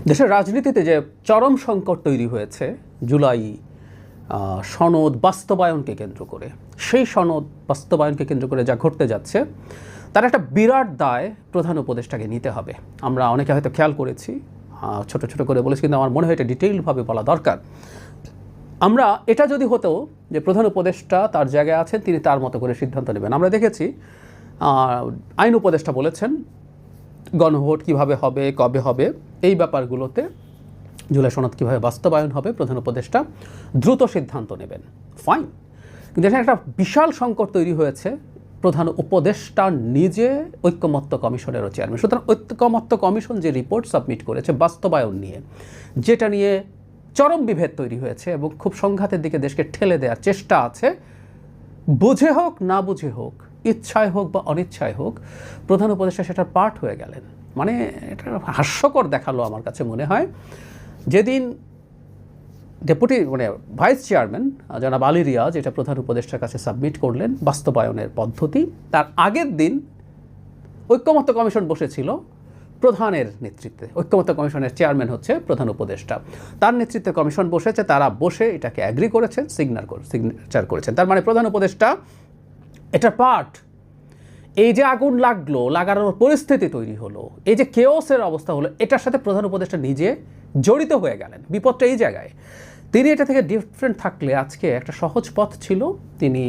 দেশের রাজনীতিতে যে চরম সংকট তৈরি হয়েছে জুলাই সনদ বাস্তবায়নকে কেন্দ্র করে, সেই সনদ বাস্তবায়নকে কেন্দ্র করে যা ঘটতে যাচ্ছে তার একটা বিরাট দায় প্রধান উপদেষ্টাকে নিতে হবে। আমরা অনেকে হয়তো খেয়াল করেছি, ছোট ছোট করে বলেছি, কিন্তু আমার মনে হয় এটা ডিটেইলভাবে বলা দরকার। আমরা এটা যদি হতো যে প্রধান উপদেষ্টা তার জায়গায় আছেন, তিনি তার মতো করে সিদ্ধান্ত নেবেন। আমরা দেখেছি আইন উপদেষ্টা বলেছেন গণভোট কীভাবে হবে, কবে হবে, এই ব্যাপারগুলোতে জুলাই সনদ কীভাবে বাস্তবায়ন হবে প্রধান উপদেষ্টা দ্রুত সিদ্ধান্ত নেবেন, ফাইন। কিন্তু এখানে একটা বিশাল সংকট তৈরি হয়েছে, প্রধান উপদেষ্টা নিজে ঐক্যমত্য কমিশনেরও চেয়ারম্যান। সুতরাং ঐক্যমত্য কমিশন যে রিপোর্ট সাবমিট করেছে বাস্তবায়ন নিয়ে, যেটা নিয়ে চরম বিভেদ তৈরি হয়েছে এবং খুব সংঘাতের দিকে দেশকে ঠেলে দেওয়ার চেষ্টা আছে, বুঝে হোক না বুঝে হোক, ইচ্ছায় হোক বা অনিচ্ছায় হোক, প্রধান উপদেষ্টা সেটার পার্ট হয়ে গেলেন। মানে এটা হাস্যকর দেখালো আমার কাছে মনে হয়। যেদিন ডেপুটি ভাইস চেয়ারম্যান জনাব আলী রিয়াজ এটা প্রধান উপদেষ্টার কাছে সাবমিট করলেন বাস্তবায়নের পদ্ধতি, তার আগের দিন ঐক্যমত্য কমিশন বসেছিল প্রধানের নেতৃত্বে। ঐক্যমত্য কমিশনের চেয়ারম্যান হচ্ছে প্রধান উপদেষ্টা, তার নেতৃত্বে কমিশন বসেছে, তারা বসে এটাকে অ্যাগ্রি করেছেন, সিগনেচার করেছেন। তার মানে প্রধান উপদেষ্টা এটা পার্ট। এই যে আগুন লাগলো, লাগানোর পরিস্থিতি তৈরি হলো, এই যে কেওসের অবস্থা হলো, এটার সাথে প্রধান উপদেষ্টা নিজে জড়িত হয়ে গেলেন। বিপদটা এই জায়গায়। তিনি এটা থেকে ডিফারেন্ট থাকলে আজকে একটা সহজ পথ ছিল, তিনি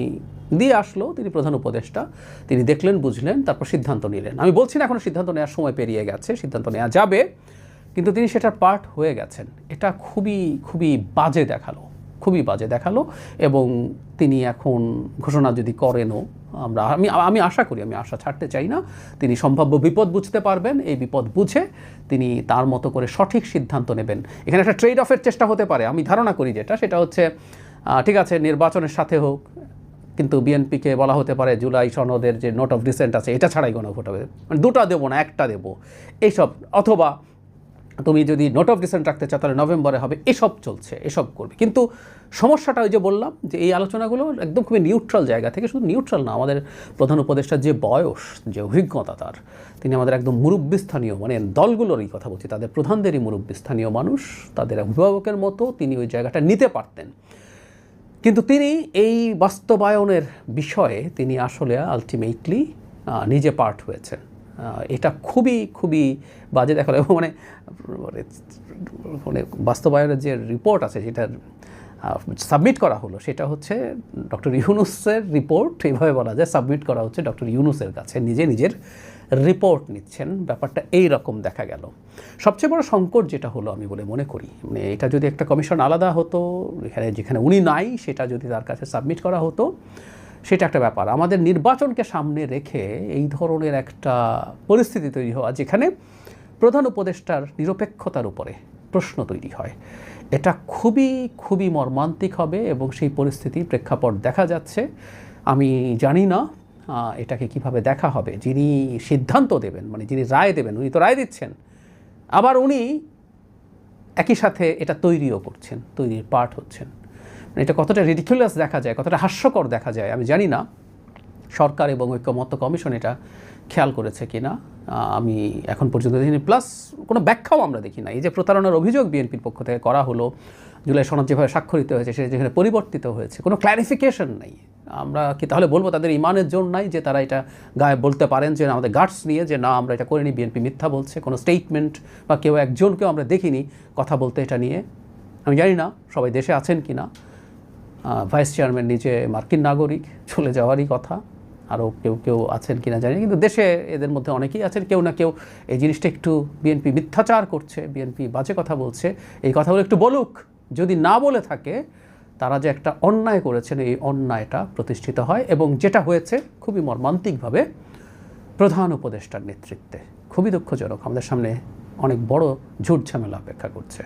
দিয়ে আসলো, তিনি প্রধান উপদেষ্টা, তিনি দেখলেন, বুঝলেন, তারপর সিদ্ধান্ত নিলেন। আমি বলছি না এখনো সিদ্ধান্ত নেওয়ার সময় পেরিয়ে গেছে, সিদ্ধান্ত নেওয়া যাবে, কিন্তু তিনি সেটার পার্ট হয়ে গেছেন। এটা খুবই খুবই বাজে দেখালো, খুবই বাজে দেখালো। এবং তিনি এখন ঘোষণা যদি করেনও, আমি আশা করি, আমি আশা ছাড়তে চাই না, তিনি সম্ভাব্য বিপদ বুঝতে পারবেন, এই বিপদ বুঝে তিনি তার মতো করে সঠিক সিদ্ধান্ত নেবেন। এখানে একটা ট্রেড অফের চেষ্টা হতে পারে, আমি ধারণা করি, সেটা হচ্ছে ঠিক আছে নির্বাচনের সাথে হোক, কিন্তু বিএনপিকে বলা হতে পারে জুলাই সনদের যে নোট অফ ডিসেন্ট আছে এটা ছাড়াই গণভোট হবে, মানে দুটা দেবো না একটা দেবো, এইসব। অথবা তুমি যদি নোট অফ ডিসেন্ট রাখতে চাও তাহলে নভেম্বরে হবে, এসব চলছে, এসব করবে। কিন্তু সমস্যাটা ওই যে বললাম যে এই আলোচনাগুলো একদম খুবই নিউট্রাল জায়গা থেকে, শুধু নিউট্রাল না, আমাদের প্রধান উপদেষ্টার যে বয়স, যে অভিজ্ঞতা তার, তিনি আমাদের একদম মুরব্বী স্থানীয়, মানে দলগুলোরই কথা বলছি, তাদের প্রধানদেরই মুরব্বী স্থানীয় মানুষ, তাদের অভিভাবকের মতো তিনি ওই জায়গাটা নিতে পারতেন। কিন্তু তিনি এই বাস্তবায়নের বিষয়ে তিনি আসলে আলটিমেটলি নিজে পার্ট হয়েছেন। এটা খুবই খুবই বাজে দেখালো। এবং মানে বাস্তবায়নের যে রিপোর্ট আছে যেটা সাবমিট করা হলো, সেটা হচ্ছে ডক্টর ইউনূসের রিপোর্ট, এইভাবে বলা যায়, সাবমিট করা হচ্ছে ডক্টর ইউনূসের কাছে, নিজের রিপোর্ট নিচ্ছেন। ব্যাপারটা এই রকম দেখা গেল। সবচেয়ে বড় সংকট যেটা হলো আমি বলে মনে করি, মানে এটা যদি একটা কমিশন আলাদা হতো, যেখানে উনি নাই, সেটা যদি তার কাছে সাবমিট করা হতো, সেটা একটা ব্যাপার। আমাদের নির্বাচনকে সামনে রেখে এই ধরনের একটা পরিস্থিতি তৈরি হওয়া, যেখানে প্রধান উপদেষ্টার নিরপেক্ষতার উপরে প্রশ্ন তৈরি হয়, এটা খুবই খুবই মর্মান্তিক হবে। এবং সেই পরিস্থিতির প্রেক্ষাপট দেখা যাচ্ছে। আমি জানি না এটাকে কিভাবে দেখা হবে। যিনি সিদ্ধান্ত দেবেন, মানে যিনি রায় দেবেন, উনি তো রায় দিচ্ছেন, আবার উনি একই সাথে এটা তৈরিও করছেন, তৈরির পার্ট হচ্ছেন। এটা কতটা রিডিকুলাস দেখা যায়, কতটা হাস্যকর দেখা যায়, আমি জানি না সরকার এবং ঐক্যমত্য কমিশন এটা খেয়াল করেছে কিনা, আমি এখন পর্যন্ত দেখিনি। প্লাস কোনো ব্যাখ্যাও আমরা দেখি না। এই যে প্রতারণার অভিযোগ বিএনপির পক্ষ থেকে করা হলো, জুলাই সনদ যেভাবে স্বাক্ষরিত হয়েছে সেটা যেখানে পরিবর্তিত হয়েছে, কোনো ক্ল্যারিফিকেশন নেই। আমরা কি তাহলে বলবো তাদের ইমানের জোর নাই যে তারা এটা গায়ে বলতে পারেন, যে আমাদের গার্ডস নিয়ে যে না আমরা এটা করিনি, বিএনপি মিথ্যা বলছে? কোনো স্টেটমেন্ট বা কেউ একজনকেও আমরা দেখিনি কথা বলতে এটা নিয়ে। আমি জানি না সবাই দেশে আছেন কি না। ভাইস চেয়ারম্যান নিজে মার্কিন নাগরিক, চলে যাওয়ারই কথা, আরও কেউ আছেন কিনা জানি, কিন্তু দেশে এদের মধ্যে অনেকেই আছেন, কেউ না কেউ এই জিনিসটা একটু বিএনপি মিথ্যাচার করছে, বিএনপি বাজে কথা বলছে, এই কথাগুলো একটু বলুক। যদি না বলে থাকে, তারা যে একটা অন্যায় করেছেন, এই অন্যায়টা প্রতিষ্ঠিত হয়। এবং যেটা হয়েছে খুবই মর্মান্তিকভাবে প্রধান উপদেষ্টার নেতৃত্বে, খুবই দুঃখজনক। আমাদের সামনে অনেক বড় ঝুট ঝামেলা অপেক্ষা করছে।